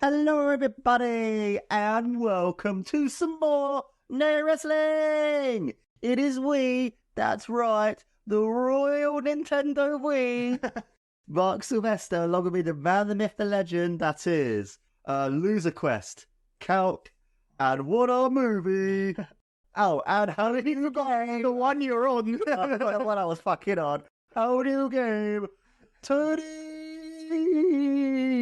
Hello everybody, and welcome to some more No Wrestling! It is we, that's right, the Royal Nintendo Wii. Mark Silvester, along with me, the man, the myth, the legend, that is Loser Quest, Calc, and what a movie! Oh, and how did you go? The one you're on. The one I was fucking on. How do you game? Tony!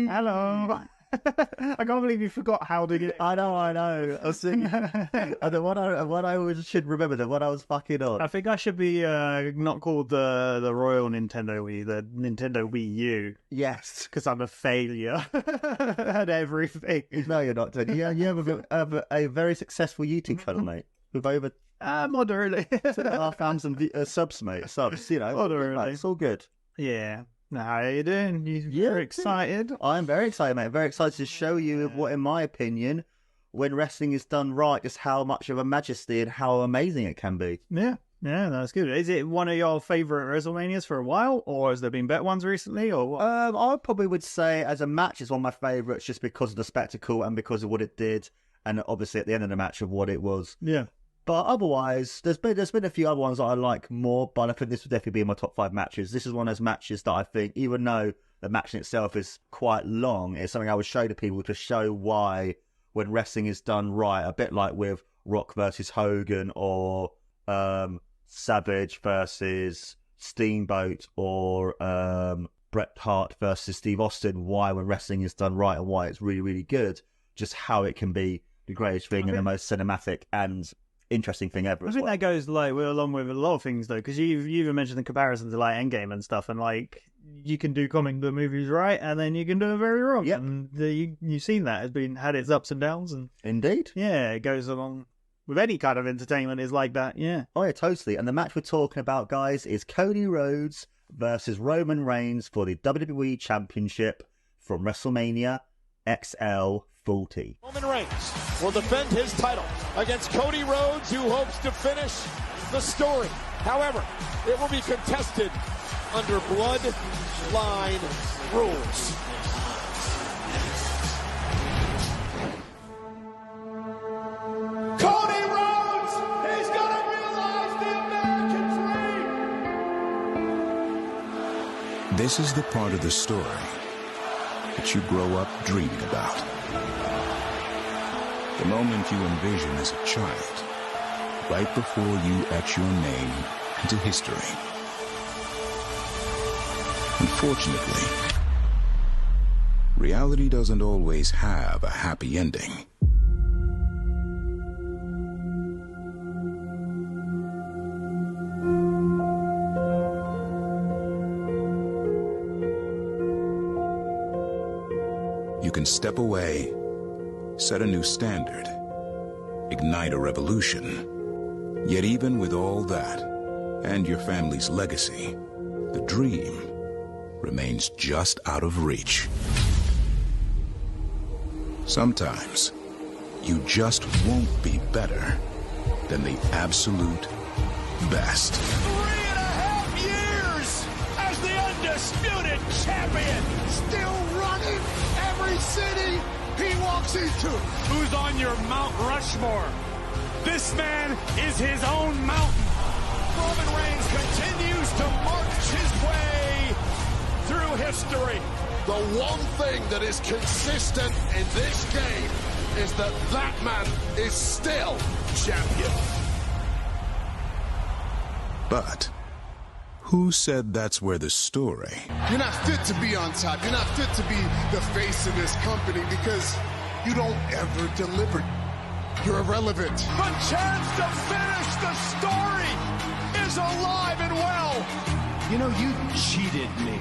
Hello. I can't believe you forgot how to get. I know. I was thinking, the one I always should remember, the one I was fucking on. I think I should be not called the Royal Nintendo Wii, the Nintendo Wii U. Yes, because I'm a failure at everything. No, you're not, Tony. You have a very successful YouTube channel, mate, with over moderately 2,500 subs, mate. Subs, you know, moderately. It's all good. Yeah. How are you doing? You're excited? I'm very excited, mate. Very excited to show you what, in my opinion, when wrestling is done right, just how much of a majesty and how amazing it can be. Yeah, that's good. Is it one of your favourite WrestleManias for a while, or has there been better ones recently, or what? I probably would say as a match, it's one of my favourites just because of the spectacle and because of what it did, and obviously at the end of the match of what it was. Yeah. But otherwise, there's been a few other ones that I like more, but I think this would definitely be in my top 5 matches. This is one of those matches that I think, even though the match in itself is quite long, it's something I would show to people to show why, when wrestling is done right, a bit like with Rock versus Hogan or Savage versus Steamboat or Bret Hart versus Steve Austin, why when wrestling is done right and why it's really, really good, just how it can be the greatest thing and the most cinematic and interesting thing ever. I think that goes along with a lot of things though, because you even mentioned the comparison to like Endgame and stuff, and like you can do comic book movies right, and then you can do it very wrong. Yep. And you've seen that had its ups and downs, and indeed, yeah, it goes along with any kind of entertainment is like that. Yeah. Oh yeah, totally. And the match we're talking about, guys, is Cody Rhodes versus Roman Reigns for the WWE Championship from WrestleMania XL Cody. Roman Reigns will defend his title against Cody Rhodes, who hopes to finish the story. However, it will be contested under bloodline rules. Cody Rhodes, he's gonna realize the American dream. This is the part of the story that you grow up dreaming about. The moment you envision as a child, right before you etch your name into history. Unfortunately, reality doesn't always have a happy ending. You can step away, set a new standard, ignite a revolution. Yet even with all that, and your family's legacy, the dream remains just out of reach. Sometimes, you just won't be better than the absolute best. 3.5 years as the undisputed champion, still running every city he walks into. Who's on your Mount Rushmore? This man is his own mountain. Roman Reigns continues to march his way through history. The one thing that is consistent in this game is that man is still champion. But who said that's where the story? You're not fit to be on top. You're not fit to be the face of this company because you don't ever deliver. You're irrelevant. The chance to finish the story is alive and well. You know, you cheated me.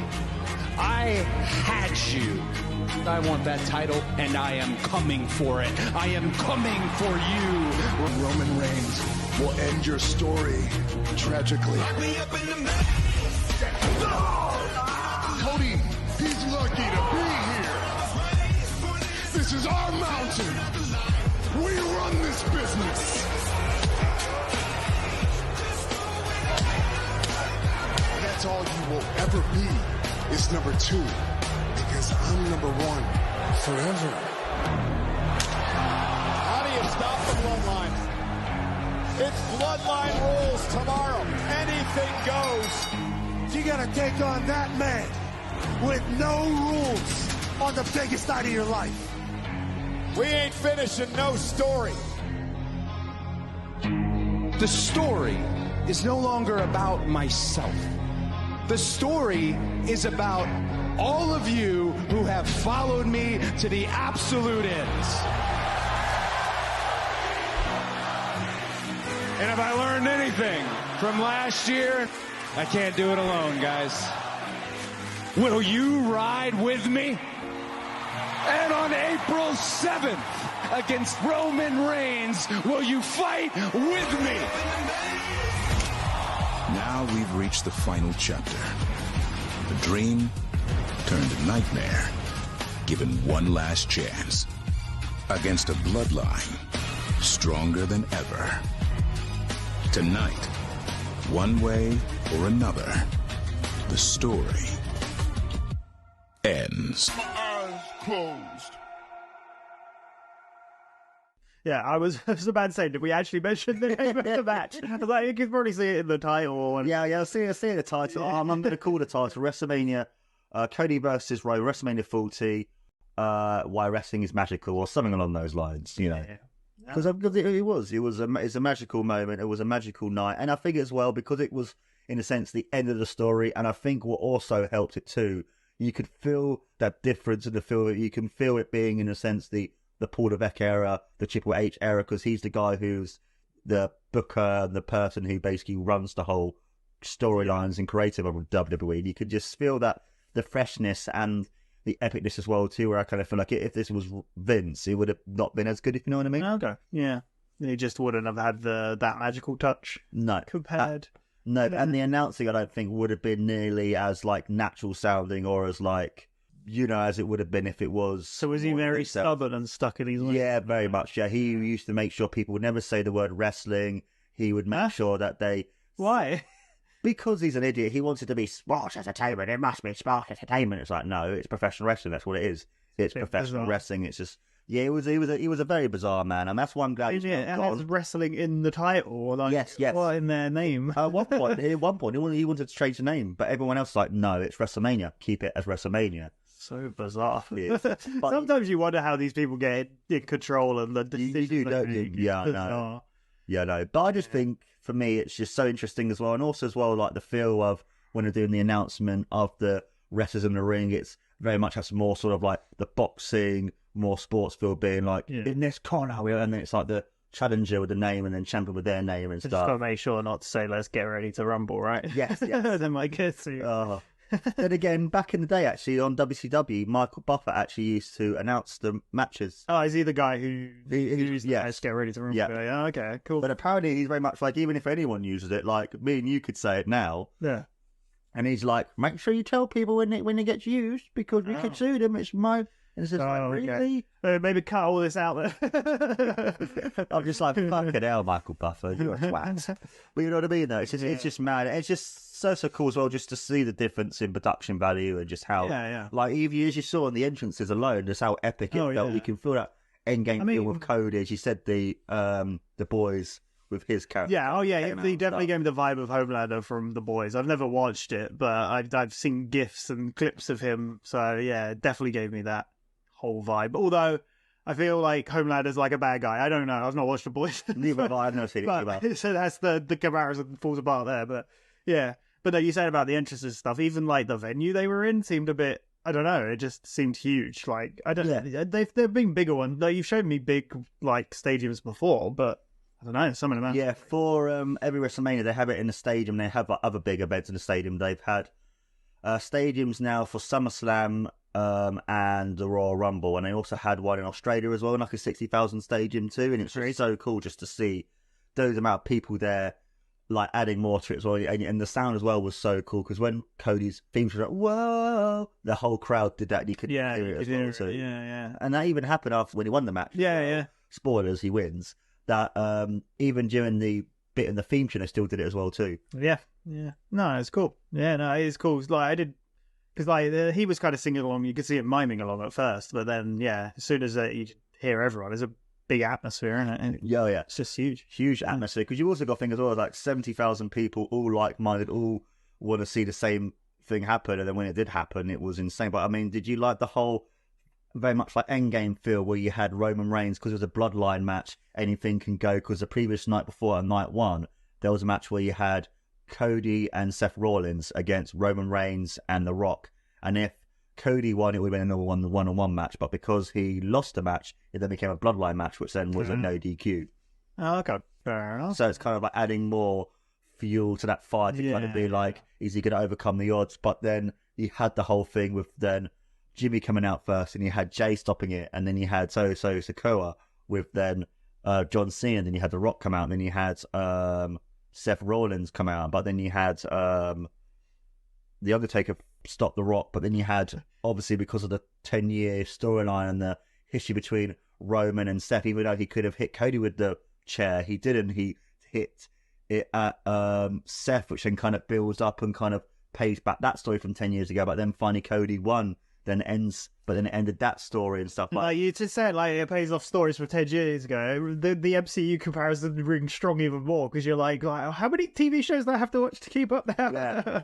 I had you. I want that title, and I am coming for it. I am coming for you. Roman Reigns will end your story tragically. Cody, he's lucky to be here. This is our mountain. We run this business. That's all you will ever be is number 2. Because I'm number 1 forever. It's bloodline rules tomorrow. Anything goes. You gotta take on that man with no rules on the biggest night of your life. We ain't finishing no story. The story is no longer about myself. The story is about all of you who have followed me to the absolute ends. And if I learned anything from last year, I can't do it alone, guys. Will you ride with me? And on April 7th, against Roman Reigns, will you fight with me? Now we've reached the final chapter. The dream turned nightmare, given one last chance. Against a bloodline stronger than ever. Tonight, one way or another, the story ends. Eyes closed. Yeah, I was about to say, did we actually mention the name of the match? I was like, you can probably see it in the title. And... Yeah, I see the title. I'm going to call the title WrestleMania Cody versus Rhodes, WrestleMania 40, Why Wrestling is Magical, or something along those lines, you know. Because it's a magical moment. It was a magical night. And I think as well, because it was, in a sense, the end of the story, and I think what also helped it too, you could feel that difference in the feel. You can feel it being, in a sense, the Paul Levesque era, the Triple H era, because he's the guy who's the booker, the person who basically runs the whole storylines and creative of WWE. And you could just feel that the freshness and the epicness as well too, where I kind of feel like if this was Vince, it would have not been as good, if you know what I mean. Okay, yeah. He just wouldn't have had that magical touch. No. Compared. No, and the announcing I don't think would have been nearly as like natural sounding or as like, you know, as it would have been if it was. So was he very stubborn and stuck in his ways? Yeah, very much. Yeah, he used to make sure people would never say the word wrestling. He would make sure that they. Why? Because he's an idiot. He wants it to be sports entertainment. It must be sports entertainment. It's like, no, it's professional wrestling. That's what it is. It's professional wrestling. It's just. Yeah, he was a very bizarre man, and that's why I'm glad he's has wrestling in the title. Like, yes. What in their name? At one point, he wanted to change the name, but everyone else was like, no, it's WrestleMania. Keep it as WrestleMania. So bizarre. Yeah. Sometimes you wonder how these people get in control and the decisions. You do, don't you? Yeah, I know. Yeah, no. But I just think, for me, it's just so interesting as well, and also as well, like the feel of when they're doing the announcement of the wrestlers in the ring. It's very much has more sort of like the boxing, more sports feel being like in this corner, and then it's like the challenger with the name and then champion with their name and stuff. Just gotta make sure not to say "Let's get ready to rumble," right? Yes. Then might get to you. Then again, back in the day, actually on WCW, Michael Buffer actually used to announce the matches. Oh, is he the guy who used Let's get ready to rumble? Yeah. Okay, cool. But apparently, he's very much like, even if anyone uses it, like me and you could say it now. Yeah. And he's like, make sure you tell people when it gets used, because we could sue them. It's my. And it's just really? Maybe cut all this out there. I'm just like, fucking hell, Michael Buffer, you're a twat. But you know what I mean, though? It's just mad. It's just so cool as well, just to see the difference in production value and just how, like, even as you saw in the entrances alone, just how epic it felt. You can feel that endgame feel with Cody, as you said, the boys with his character. Yeah, he definitely gave me the vibe of Homelander from The Boys. I've never watched it, but I've seen GIFs and clips of him, so yeah, it definitely gave me that whole vibe. Although I feel like Homelander's like a bad guy. I don't know. I've not watched The Boys. Neither have I. I've never seen it either. So that's the comparison falls apart there. But yeah. But no, you said about the entrances stuff. Even like the venue they were in seemed a bit. I don't know. It just seemed huge. Like I don't. Yeah. They've been bigger ones. Like, you've shown me big like stadiums before, but I don't know. Some of them. Yeah. For every WrestleMania, they have it in the stadium. They have like, other big events in the stadium. They've had stadiums now for SummerSlam. And the Royal Rumble, and they also had one in Australia as well, like a 60,000 stadium too, and it's really so cool just to see those amount of people there, like adding more to it as well, and the sound as well was so cool, because when Cody's theme was like, whoa, the whole crowd did that, and you could hear it as well too. Yeah. And that even happened after when he won the match. Yeah. Spoilers, he wins. That even during the bit in the theme tune, they still did it as well too. Yeah. No, it's cool. Yeah, no, it is cool. It's like I did. Because like he was kind of singing along, you could see it miming along at first, but then as soon as you hear everyone, there's a big atmosphere, isn't it? And Yeah. it's just huge. Huge atmosphere, because you also got things as well, like 70,000 people, all like-minded, all want to see the same thing happen, and then when it did happen, it was insane. But I mean, did you like the whole very much like Endgame feel where you had Roman Reigns, because it was a bloodline match, anything can go, because the previous night before, on night one, there was a match where you had Cody and Seth Rollins against Roman Reigns and The Rock, and if Cody won, it would have been another one-on-one match, but because he lost the match, it then became a bloodline match, which then was a no DQ. Oh, okay, fair enough. So it's kind of like adding more fuel to that fight to kind of be like, is he going to overcome the odds? But then you had the whole thing with then Jimmy coming out first, and you had Jay stopping it, and then you had Sikoa with then John Cena, and then you had The Rock come out, and then you had Seth Rollins come out, but then you had The Undertaker stop The Rock, but then you had, obviously because of the 10-year storyline and the history between Roman and Seth, even though he could have hit Cody with the chair, he didn't. He hit it at Seth, which then kind of builds up and kind of pays back that story from 10 years ago, but then finally Cody won, then it ended that story and stuff like you just said, like it pays off stories from 10 years ago. The MCU comparison rings strong even more, because you're like, how many TV shows do I have to watch to keep up now?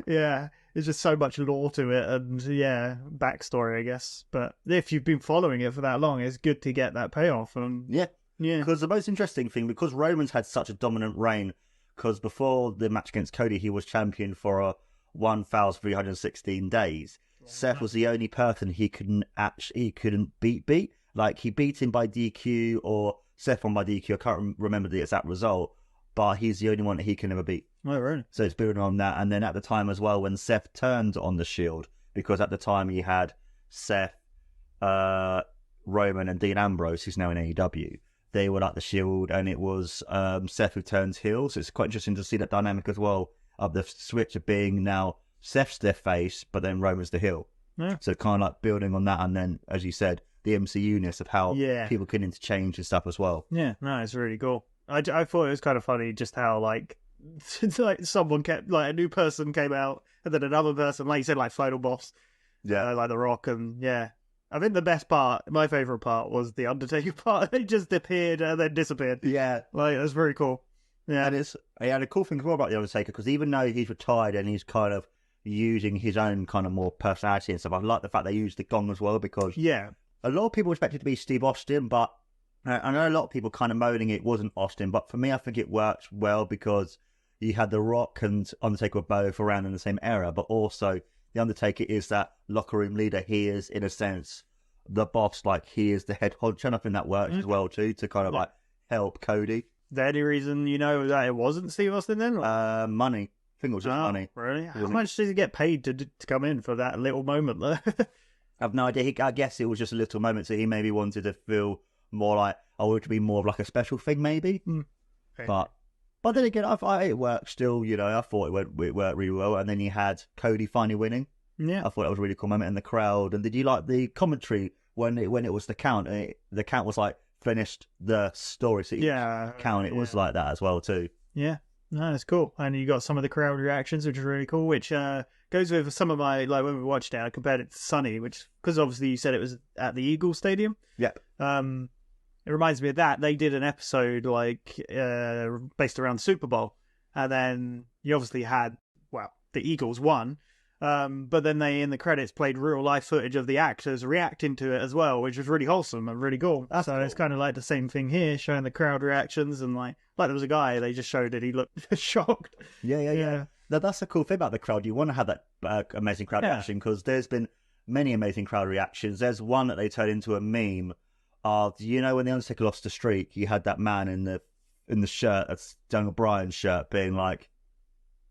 Yeah. There's just so much lore to it, and backstory, I guess. But if you've been following it for that long, it's good to get that payoff. And yeah. Because the most interesting thing, because Roman's had such a dominant reign, because before the match against Cody, he was champion for 1,316 days. Seth was the only person he couldn't beat. Like, he beat him by DQ, or Seth won by DQ. I can't remember the exact result, but he's the only one that he can ever beat. Oh, really? So it's building on that. And then at the time as well, when Seth turned on the Shield, because at the time he had Seth, Roman, and Dean Ambrose, who's now in AEW. They were like the Shield, and it was Seth who turned heel. So it's quite interesting to see that dynamic as well, of the switch of being now Seth's their face, but then Roman's the heel. Yeah. So kind of like building on that, and then, as you said, the MCU-ness of how people can interchange and stuff as well. Yeah, no, it's really cool. I thought it was kind of funny just how, like someone kept, like, a new person came out, and then another person, like you said, like Final Boss. Yeah. Like The Rock, and I think the best part, my favourite part, was the Undertaker part. It just appeared and then disappeared. Yeah. Like, that's very cool. Yeah. And the cool thing as well about the Undertaker, because even though he's retired and he's kind of using his own kind of more personality and stuff, I like the fact they used the gong as well, because a lot of people expect it to be Steve Austin, but I know a lot of people kind of moaning it wasn't Austin, but for me, I think it worked well, because you had The Rock and Undertaker were both around in the same era, but also the Undertaker is that locker room leader. He is, in a sense, the boss. Like, he is the head honcho, and I think that works as well too, to kind of like help Cody. Is there any reason that it wasn't Steve Austin then? Money. I think it was just money. Really? How much does he get paid to come in for that little moment though? I've no idea. I guess it was just a little moment, so he maybe wanted to feel more like, it to be more of like a special thing, maybe. Okay. But then again, it worked still. I thought it worked really well. And then you had Cody finally winning. Yeah, I thought that was a really cool moment in the crowd. And did you like the commentary when it was the count? The count was like finished the story. So count. It was like that as well too. Yeah. No, it's cool. And you got some of the crowd reactions, which is really cool, which goes with some of my, like, when we watched it, I compared it to Sunny, which, because obviously you said it was at the Eagles Stadium. Yep. It reminds me of that. They did an episode, like, based around the Super Bowl. And then you obviously had, the Eagles won. But then they, in the credits, played real life footage of the actors reacting to it as well, which was really wholesome and really cool. So cool. It's kind of like the same thing here, showing the crowd reactions, and like there was a guy, they just showed that he looked shocked. Yeah. That's the cool thing about the crowd. You want to have that amazing crowd reaction, because there's been many amazing crowd reactions. There's one that they turned into a meme of, when the Undertaker lost the streak, you had that man in the shirt, that's Daniel Bryan's shirt, being like,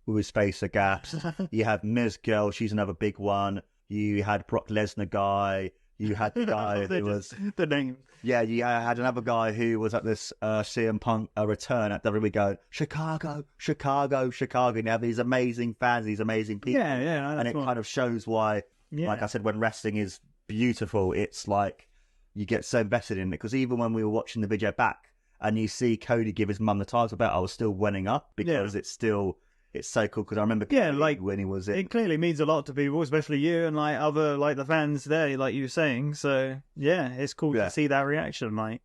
with his face aghast. You had Miz Girl, she's another big one. You had Brock Lesnar guy. You had the guy who was the name. Yeah, you had another guy who was at this CM Punk return at WWE going, Chicago. And you have these amazing fans, these amazing people. Yeah, and it kind of shows why, like I said, when wrestling is beautiful, it's like you get so invested in it. Because even when we were watching the video back and you see Cody give his mum the title belt, I was still welling up, because it's still it's so cool because I remember when he was it clearly means a lot to people, especially you and like other like the fans there, like you were saying. So yeah, it's cool to see that reaction. Like,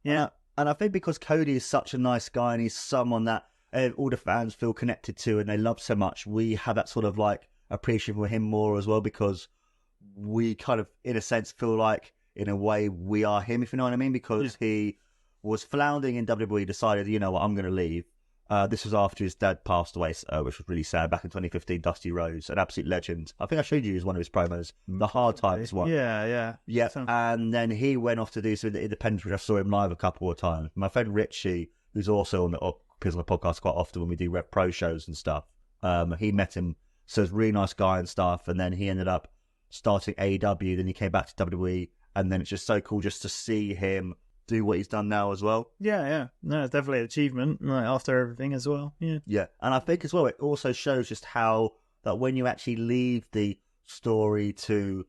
yeah, and I think because Cody is such a nice guy and he's someone that all the fans feel connected to and they love so much, we have that sort of like appreciation for him more as well, because we kind of, in a sense, feel like in a way we are him, if you know what I mean, because he was floundering in WWE, decided, you know what, I'm going to leave. This was after his dad passed away, which was really sad, back in 2015. Dusty Rhodes, an absolute legend. I think I showed you as one of his promos, the Hard Times one. Yeah. And then he went off to do some independence, which I saw him live a couple of times. My friend Richie, who's also appears on the podcast quite often when we do Rev Pro shows and stuff, he met him, so he's a really nice guy and stuff, and then he ended up starting AEW, then he came back to WWE, and then it's just so cool just to see him do what he's done now as well. Yeah. No, it's definitely an achievement, right, after everything as well. Yeah. And I think as well, it also shows just how that when you actually leave the story to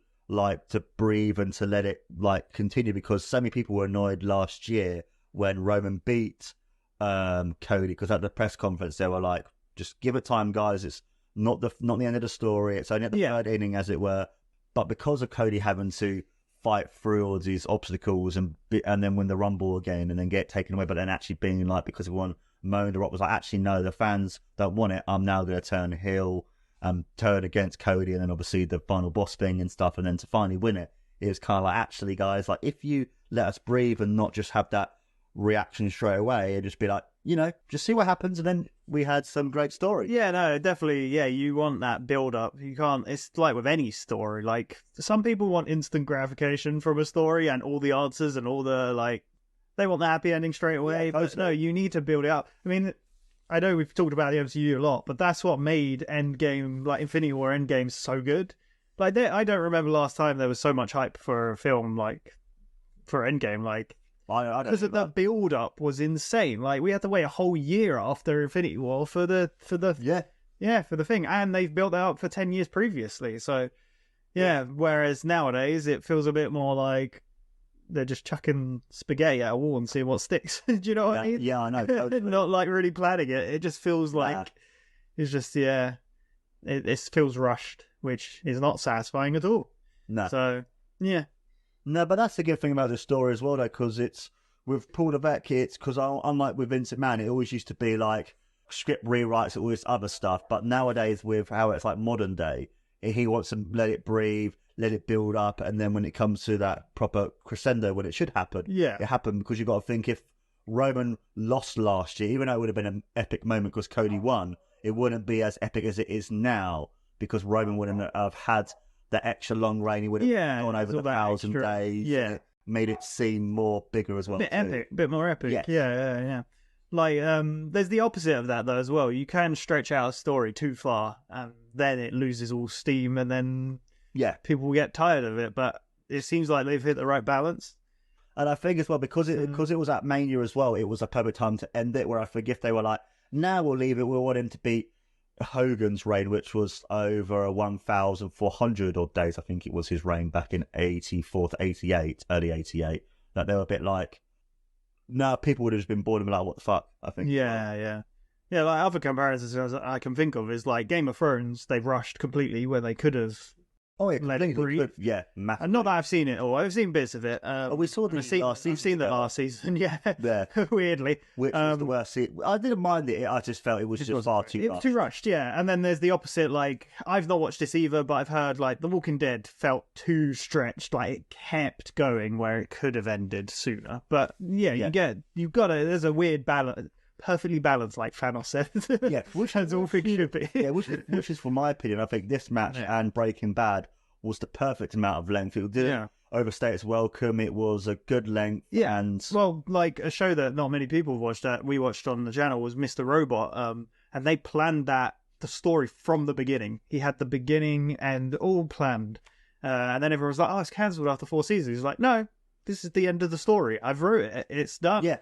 breathe and to let it like continue, because so many people were annoyed last year when Roman beat Cody, because at the press conference they were like, just give it time, guys. It's not the end of the story. It's only at the third inning, as it were. But because of Cody having to fight through all these obstacles and then win the Rumble again and then get taken away, but then actually being like, because everyone moaned, The Rock was like, actually no, the fans don't want it, I'm now going to turn heel, turn against Cody, and then obviously the final boss thing and stuff, and then to finally win it, it was kind of like, actually guys, like if you let us breathe and not just have that reaction straight away, it'd just be like, you know, just see what happens, and then we had some great story. Yeah, no, definitely. Yeah, you want that build up. You can't. It's like with any story. Like some people want instant gratification from a story and all the answers and all the like. They want the happy ending straight away. But no, you need to build it up. I mean, I know we've talked about the MCU a lot, but that's what made Endgame, like Infinity War Endgame, so good. Like I don't remember last time there was so much hype for a film like for Endgame. Like. Because the build up was insane. Like we had to wait a whole year after Infinity War for the thing, and they've built that up for 10 years previously. So whereas nowadays it feels a bit more like they're just chucking spaghetti at a wall and seeing what sticks. Do you know what I mean? Yeah, I know. Totally. Not like really planning it. It just feels like it's just it feels rushed, which is not satisfying at all. No. So yeah. No, but that's the good thing about this story as well, though, because it's with Paul Levesque. It's because unlike with Vince McMahon, it always used to be like script rewrites and all this other stuff. But nowadays, with how it's like modern day, he wants to let it breathe, let it build up, and then when it comes to that proper crescendo, when it should happen, it happened, because you've got to think if Roman lost last year, even though it would have been an epic moment because Cody won, it wouldn't be as epic as it is now because Roman wouldn't have had the extra long reign. He would have gone over the 1,000 days. Yeah. Made it seem more bigger as well. Bit more epic. Yes. Yeah. Like, there's the opposite of that though as well. You can stretch out a story too far, and then it loses all steam, and then people get tired of it. But it seems like they've hit the right balance. And I think as well, because it was at Mania as well, it was a perfect time to end it. Where I think if they were like, now we'll leave it, we'll want him to beat Hogan's reign, which was over 1,400 odd days. I think it was his reign back in 84 to 88, early 88. That they were a bit like, people would have just been bored and be like, what the fuck? I think. Yeah. Like other comparisons I can think of is like Game of Thrones. They've rushed completely where they could have. Oh yeah, let it breathe. Yeah, massively. And not that I've seen it all. I've seen bits of it. We saw the last season. I've seen the last season. Yeah, weirdly, which was the worst season. I didn't mind it. I just felt it was just far too. It was too rushed. Yeah, and then there's the opposite. Like I've not watched this either, but I've heard like The Walking Dead felt too stretched. Like it kept going where it could have ended sooner. But you've got to. There's a weird balance. Perfectly balanced, like Thanos said. Yeah, which has all things should be. Yeah, which is, for my opinion, I think this match and Breaking Bad was the perfect amount of length. It didn't overstay its welcome. It was a good length. Yeah, and well, like a show that not many people watched that we watched on the channel was Mr. Robot. And they planned the story from the beginning. He had the beginning and all planned. And then everyone was like, "Oh, it's cancelled after 4 seasons." He's like, "No, this is the end of the story. I've wrote it. It's done." Yeah.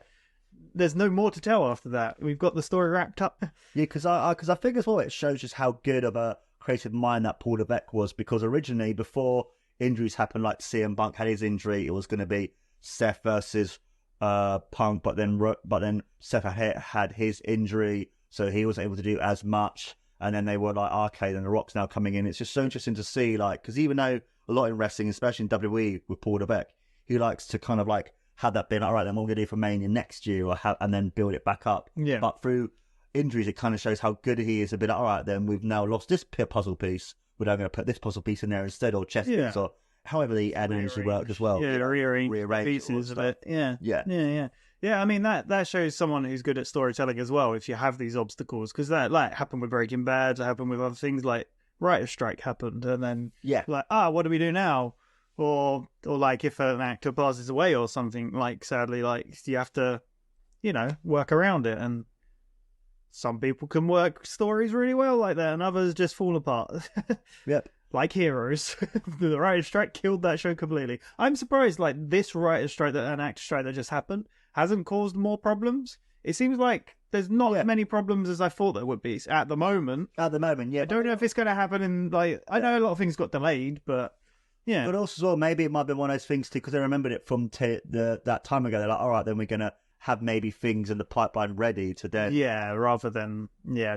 There's no more to tell after that. We've got the story wrapped up. Yeah, because I think as well it shows just how good of a creative mind that Paul Levesque was, because originally, before injuries happened, like CM Punk had his injury, it was going to be Seth versus Punk, but then Seth had his injury, so he wasn't able to do as much. and then they were like, okay, then The Rock's now coming in. It's just so interesting to see, like, because even though a lot in wrestling, especially in WWE with Paul Levesque, he likes to kind of like have that being, all right, then what we're going to do for Mania next year, and then build it back up. Yeah. But through injuries, it kind of shows how good he is. A bit, all right, then we've now lost this puzzle piece. We're now going to put this puzzle piece in there instead, or chess piece, or however the ad usually worked as well. Yeah, rearrange pieces of it. Yeah, I mean, that shows someone who's good at storytelling as well, if you have these obstacles, because that like happened with Breaking Bad, it happened with other things, like writer's strike happened, and then like, what do we do now? Or like if an actor passes away or something, like sadly, like you have to, work around it, and some people can work stories really well like that, and others just fall apart. Yep. Like Heroes. The writer's strike killed that show completely. I'm surprised, like, this writer's strike, an actor strike that just happened, hasn't caused more problems. It seems like there's not as many problems as I thought there would be at the moment. At the moment, yeah. I don't know if it's going to happen in, like, I know a lot of things got delayed, but yeah. But also as well, maybe it might be one of those things too, because I remembered it from that time ago. They're like, all right, then we're going to have maybe things in the pipeline ready to then. Yeah, rather than,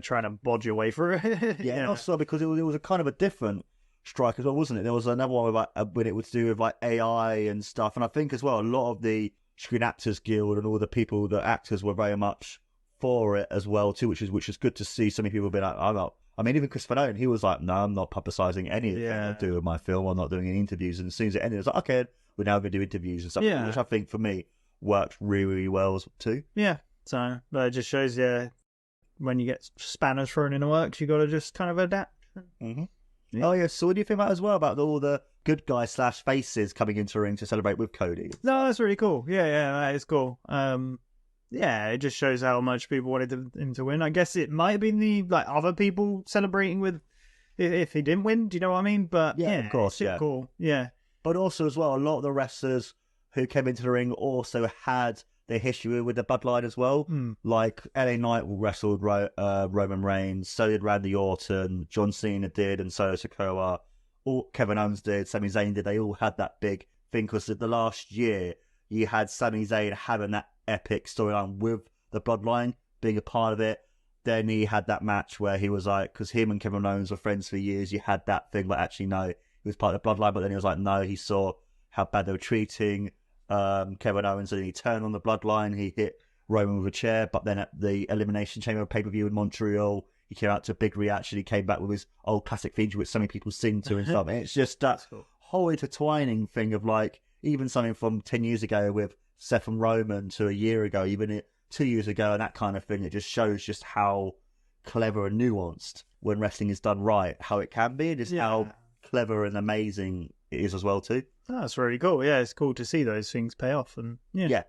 trying to bodge your way through it. Yeah, and also because it was a kind of a different strike as well, wasn't it? There was another one with, like, when it was to do with like AI and stuff, and I think as well a lot of the Screen Actors Guild and all the people, the actors, were very much for it as well too, which is good to see. So many people be like, I'm not. I mean, even Christopher Nolan, he was like, no, I'm not publicising anything I do with my film. I'm not doing any interviews. And as soon as it ended, it was like, okay, we're now going to do interviews and stuff, which I think for me worked really, really well too. Yeah, so that just shows when you get spanners thrown in the works, you got to just kind of adapt. Mm-hmm. Yeah. Oh yeah, so what do you think about as well about all the good guys / faces coming into the ring to celebrate with Cody? No, that's really cool. Yeah, that is cool. Yeah, it just shows how much people wanted him to win. I guess it might have been the other people celebrating with if he didn't win. Do you know what I mean? But yeah, of course, it's cool. Yeah, but also as well, a lot of the wrestlers who came into the ring also had their history with the bloodline as well. Like LA Knight wrestled Roman Reigns, so did Randy Orton, John Cena did, and so Sikoa. Kevin Owens did, Sami Zayn did. They all had that big thing because the last year you had Sami Zayn having that epic storyline with the bloodline being a part of it. Then he had that match where he was like, because him and Kevin Owens were friends for years, you had that thing, but actually no, he was part of the bloodline. But then he was like, no, he saw how bad they were treating Kevin Owens, and he turned on the bloodline. He hit Roman with a chair, but then at the Elimination Chamber pay-per-view in Montreal, he came out to a big reaction. He came back with his old classic theme, which so many people sing to and stuff. It's just that whole intertwining thing of like, even something from 10 years ago with Seth and Roman to a year ago, even 2 years ago, and that kind of thing. It just shows just how clever and nuanced when wrestling is done right, how it can be, and just how clever and amazing it is as well too. Oh, that's really cool. Yeah, it's cool to see those things pay off. And yeah.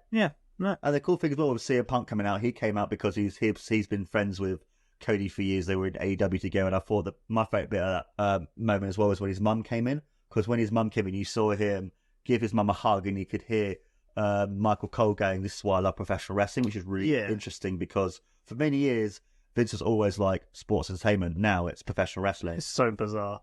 No. And the cool thing as well with CM Punk coming out, he came out because he's been friends with Cody for years. They were in AEW together, and I thought that my favourite bit of that moment as well was when his mum came in, because when his mum came in, you saw him give his mum a hug, and you could hear Michael Cole going, "This is why I love professional wrestling," which is really interesting because for many years Vince was always like sports entertainment. Now it's professional wrestling. It's so bizarre.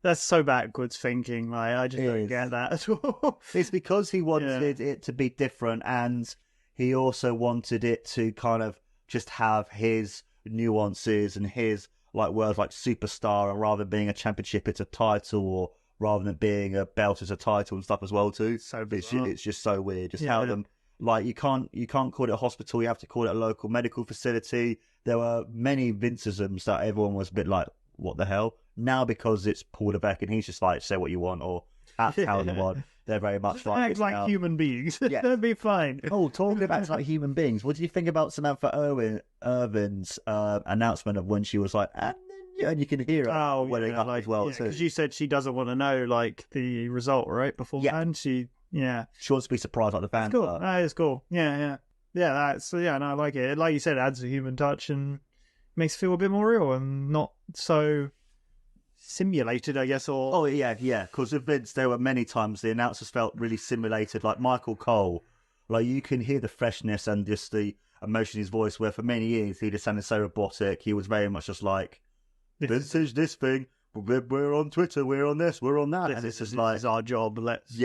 That's so backwards thinking. Like, I just don't get that at all. It's because he wanted it to be different, and he also wanted it to kind of just have his nuances and his like words like superstar, and rather than being a championship, it's a title, or rather than being a belt, it's a title and stuff as well too. So bizarre. It's just so weird. Just how them, like, you can't call it a hospital. You have to call it a local medical facility. There were many Vinceisms that everyone was a bit like, what the hell? Now, because it's Paul Levesque and he's just like, say what you want or act how you want, they're very much like act like human beings. That'd be fine. Oh, talking about like human beings, what do you think about Samantha Irvin's announcement of when she was like, and you can hear it wedding up as well too? Because you said she doesn't want to know like the result right beforehand. She wants to be surprised like the fans. Cool. That is cool. Yeah. That's no, I like it. Like you said, it adds a human touch and makes it feel a bit more real and not so simulated, I guess. Or because with Vince, there were many times the announcers felt really simulated. Like Michael Cole, like you can hear the freshness and just the emotion in his voice. Where for many years he just sounded so robotic. He was very much just like, "This is this thing. We're on Twitter. We're on this. We're on that." And it's just like, "It's our job. Let's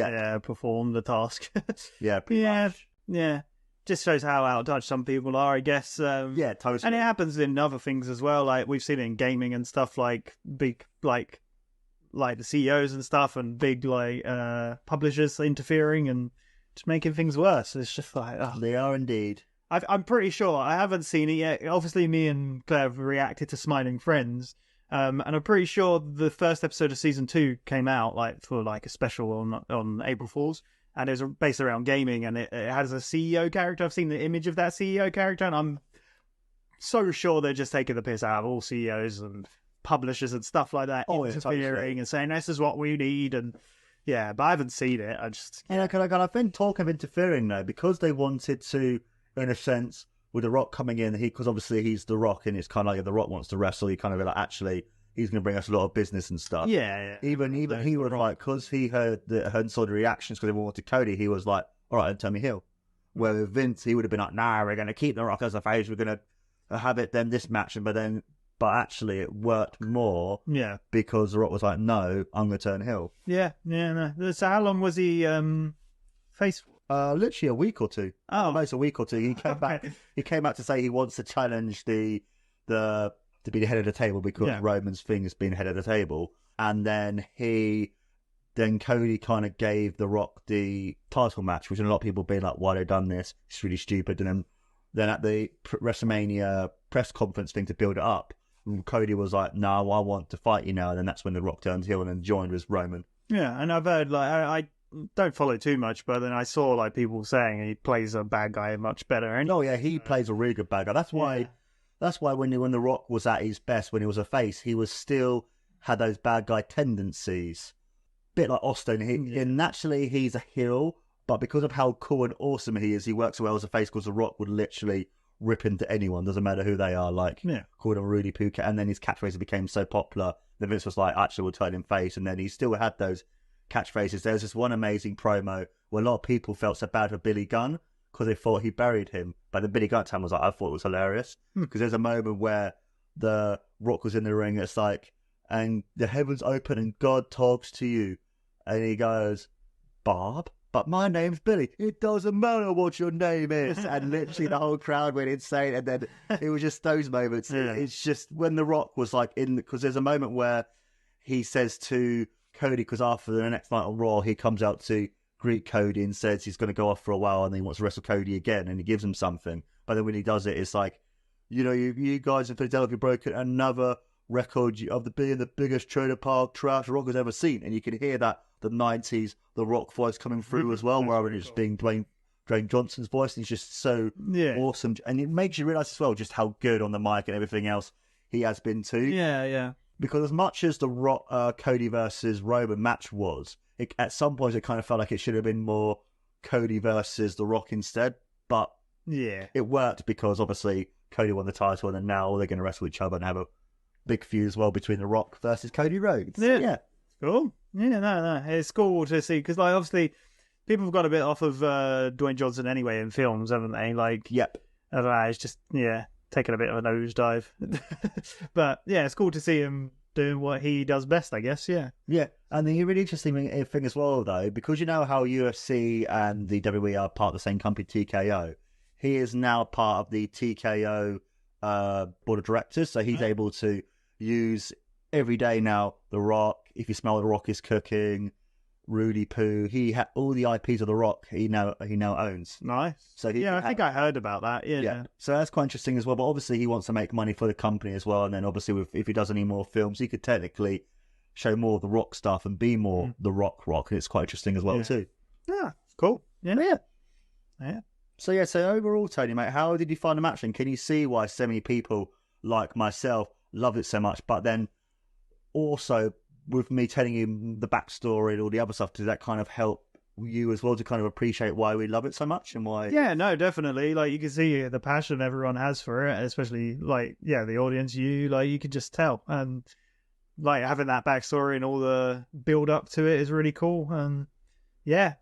perform the task." Pretty much. Yeah. just shows how out of touch some people are, I guess. Yeah, totally. And it happens in other things as well. Like we've seen it in gaming and stuff, like big, like the CEOs and stuff, and big publishers interfering and just making things worse. It's just like, oh. They are indeed. I'm pretty sure. I haven't seen it yet. Obviously, me and Claire have reacted to Smiling Friends, and I'm pretty sure the first episode of season 2 came out for a special on April Fools. And it was based around gaming, and it has a CEO character. I've seen the image of that CEO character, and I'm so sure they're just taking the piss out of all CEOs and publishers and stuff like that, interfering and saying, this is what we need. And yeah, but I haven't seen it. I just... And I think talking of interfering, though, because they wanted to, in a sense, with The Rock coming in, because obviously he's The Rock, and it's kind of like if The Rock wants to wrestle, he kind of like, actually... he's going to bring us a lot of business and stuff. Yeah. Even he was like, because he heard and saw the reactions because everyone wanted Cody, he was like, all right, turn me heel. Where with Vince, he would have been like, nah, we're going to keep The Rock as a face. We're going to have it then this match. But actually it worked more. Yeah. Because The Rock was like, no, I'm going to turn heel. Yeah. No. So how long was he face for? Literally a week or two. Oh. Almost a week or two. He came back. He came out to say he wants to challenge to be the head of the table because Roman's thing has been head of the table. And then Cody kind of gave The Rock the title match, which a lot of people being like, why they done this? It's really stupid. And then at the WrestleMania press conference thing to build it up, Cody was like, no, I want to fight you now. And then that's when The Rock turned heel and then joined with Roman. Yeah, and I've heard, I don't follow too much, but then I saw people saying he plays a bad guy much better. And oh yeah, he plays a really good bad guy. That's why when The Rock was at his best, when he was a face, he was still had those bad guy tendencies. Bit like Austin. And naturally he's a heel, but because of how cool and awesome he is, he works well as a face because The Rock would literally rip into anyone, doesn't matter who they are, called him Rudy Pooka. And then his catchphrase became so popular that Vince was like, actually, we'll turn him face. And then he still had those catchphrases. There was this one amazing promo where a lot of people felt so bad for Billy Gunn because they thought he buried him. But the Billy Gunn time was like, I thought it was hilarious. Because there's a moment where The Rock was in the ring, it's like, and the heavens open and God talks to you. And he goes, Bob? But my name's Billy. It doesn't matter what your name is. And literally the whole crowd went insane. And then it was just those moments. Yeah. It's just when The Rock was because there's a moment where he says to Cody, because after the next night on Raw, he comes out to greet Cody and says he's going to go off for a while and then he wants to wrestle Cody again and he gives him something. But then when he does it, it's like, you guys in Philadelphia broken another record of being the biggest trailer park trash The Rock has ever seen. And you can hear that the 90s The Rock voice coming through as well, rather than just being Dwayne Johnson's voice. And he's just so awesome. And it makes you realise as well just how good on the mic and everything else he has been too. Yeah. Because as much as the Rock, Cody versus Roman match was, at some points it kind of felt like it should have been more Cody versus The Rock instead. But it worked because obviously Cody won the title and then now they're going to wrestle each other and have a big feud as well between The Rock versus Cody Rhodes. Yeah. Cool. Yeah, no. It's cool to see because, obviously, people have got a bit off of Dwayne Johnson anyway in films, haven't they? Yep. I don't know, it's just, taking a bit of a nosedive. But, it's cool to see him doing what he does best, I guess, yeah. Yeah, and the really interesting thing as well, though, because you know how UFC and the WWE are part of the same company, TKO, he is now part of the TKO board of directors, so he's able to use every day now The Rock. If you smell The Rock is cooking, Rudy Poo, all the IPs of The Rock he now owns. Nice. So I think I heard about that. Yeah. So that's quite interesting as well. But obviously he wants to make money for the company as well. And then obviously if he does any more films, he could technically show more of The Rock stuff and be more The Rock. And it's quite interesting as well too. Yeah, cool. Yeah. So overall, Tony, mate, how did you find the match? And can you see why so many people like myself love it so much? But then also with me telling you the backstory and all the other stuff, does that kind of help you as well to kind of appreciate why we love it so much and why? Yeah, no, definitely. You can see the passion everyone has for it, especially the audience. You can just tell, and having that backstory and all the build up to it is really cool. And it's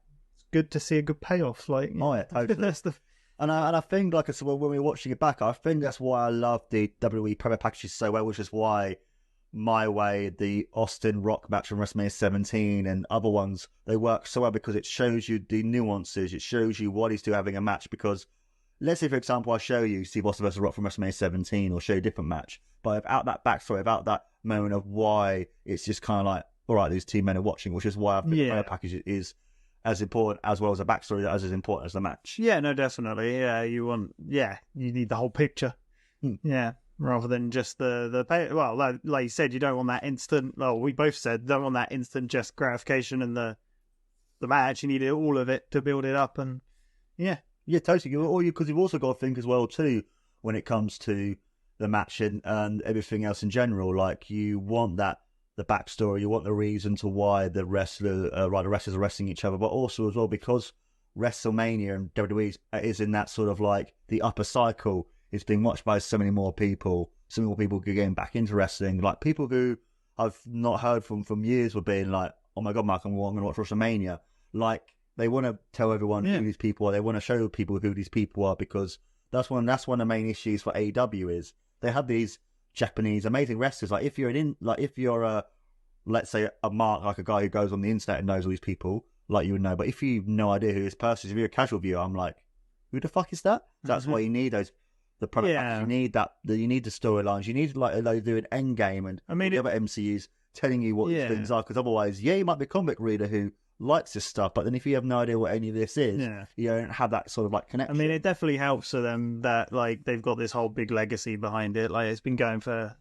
good to see a good payoff. Totally. That's the. And I think, like I said, when we were watching it back, I think that's why I love the WWE promo packages so well, which is why My Way, the Austin Rock match from WrestleMania 17 and other ones, they work so well because it shows you the nuances. It shows you what he's doing having a match because let's say, for example, I show you Steve Austin versus Rock from WrestleMania 17 or show you a different match, but without that backstory, without that moment of why it's just kind of like, all right, these two men are watching, which is why I think the player package is as important as well as a backstory that is as important as the match. Yeah, no, definitely. Yeah, you need the whole picture. Yeah, rather than just the pay. Well, like you said, you don't want that instant. Well, we both said don't want that instant just gratification in the match. You need all of it to build it up, and yeah, totally. Because you've also got to think as well too when it comes to the match and everything else in general. Like you want the backstory, you want the reason to why the wrestlers are wrestling each other, but also as well because WrestleMania and WWE is in that sort of like the upper cycle. It's being watched by so many more people getting back into wrestling. Like people who I've not heard from years were being like, "Oh my god, Mark, I'm going to watch WrestleMania." Like they want to tell everyone who these people are. They want to show people who these people are because that's one of the main issues for AEW is they have these Japanese amazing wrestlers. Like if you're let's say a Mark, like a guy who goes on the internet and knows all these people, like you would know. But if you've no idea who this person is, if you're a casual viewer, I'm like, who the fuck is that? That's why you need the product. Yeah. You need you need the storylines. You need like do an end game and the other MCUs telling you what these things are. Because otherwise, you might be a comic reader who likes this stuff, but then if you have no idea what any of this is, you don't have that sort of like connection. I mean, it definitely helps for them that like they've got this whole big legacy behind it. Like it's been going for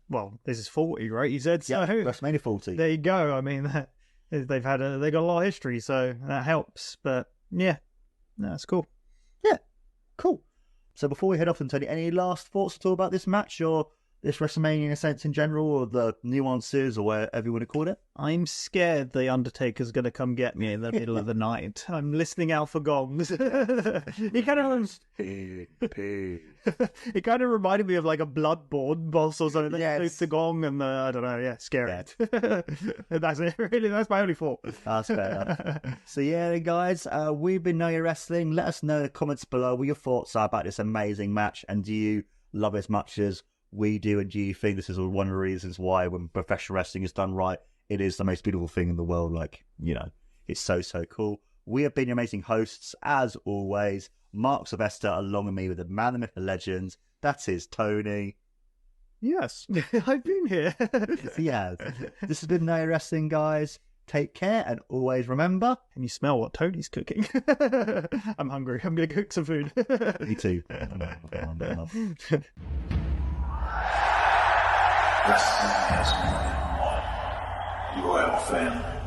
this is 40, right? You said so. WrestleMania 40. There you go. I mean, they got a lot of history, so that helps. But yeah, that's cool. Yeah, cool. So before we head off, and Tony, any last thoughts at all about this match or this WrestleMania in a sense in general, or the nuances, or whatever you want to call it? I'm scared the Undertaker's going to come get me in the middle of the night. I'm listening out for gongs. He kind of it kind of reminded me of like a Bloodborne boss or something. Yes. The gong and I don't know. Yeah, scary. Yeah. That's it. Really, that's my only thought. That's fair enough. So yeah, guys, we've been Know Your Wrestling. Let us know in the comments below what your thoughts are about this amazing match, and do you love it as much as we do, and do you think this is one of the reasons why when professional wrestling is done right, it is the most beautiful thing in the world? Like, it's so cool. We have been your amazing hosts, as always. Mark Silvester, along with me, with the man, the myth, the legend. That is Tony. Yes, I've been here. Yes, he has. This has been Know Your Wrestling, guys. Take care, and always remember... Can you smell what Tony's cooking? I'm hungry. I'm going to cook some food. Me too. Wrestling has more than one royal family.